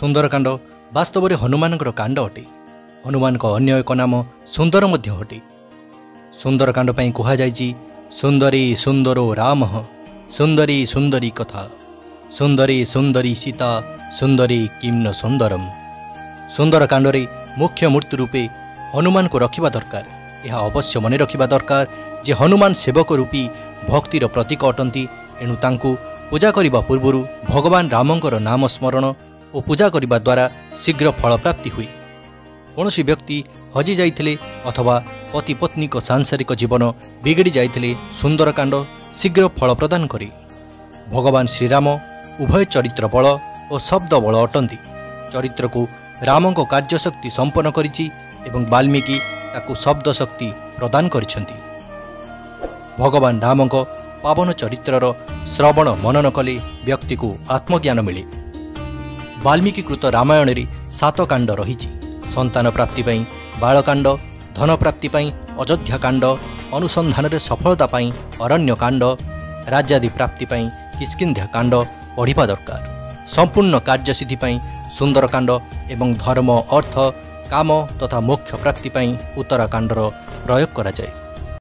सुंदरकांड वास्तव में हनुमान कांड अटे। हनुमान अन्य एक नाम सुंदर मध्य अटे। सुंदरकांड पर कहुई सुंदरी सुंदरो राम सुंदरी सुंदरी कथा सुंदरी सुंदरी सीता सुंदरी किम्न सुंदरम। सुंदरकांड रे मुख्य मूर्ति रूपे हनुमान को रखा दरकार। यह अवश्य मन रखा दरकार जे हनुमान सेवक रूपी भक्तिर प्रतीक अटंती। एणु तांकु पूजा करने पूर्व भगवान रामंकर नाम स्मरण और पूजा करने द्वारा शीघ्र फल प्राप्ति हुए। कौन व्यक्ति हजि जाइथिले अथवा पति पत्नी को सांसारिक जीवन बिगड़ी जाइथिले सुंदरकांड शीघ्र फल प्रदान करे। भगवान श्रीराम उभय चरित्र बल और शब्द बल अटंती। चरित्र को राम को कार्यशक्ति संपन्न करिछि एवं वाल्मीकि ताकु शब्द शक्ति प्रदान करिसेंति। भगवान राम को पावन चरित्रर श्रवण मनन कले व्यक्ति को आत्मज्ञान मिले। वाल्मीकि कृत रामायण रे 7 कांड रहिछि। संतान प्राप्ति पई बालकांड, धन प्राप्ति पई अयोध्या कांड, अनुसंधान रे सफलता पई अरण्य कांड, राज्यादि प्राप्ति पई किष्किंध्या कांड पढ़िबा दरकार। संपूर्ण कार्यसिद्धि पई सुंदरकांड एवं धर्म अर्थ काम तथा मोक्ष प्राप्ति पई उत्तराकांडर प्रयोग करा जाए।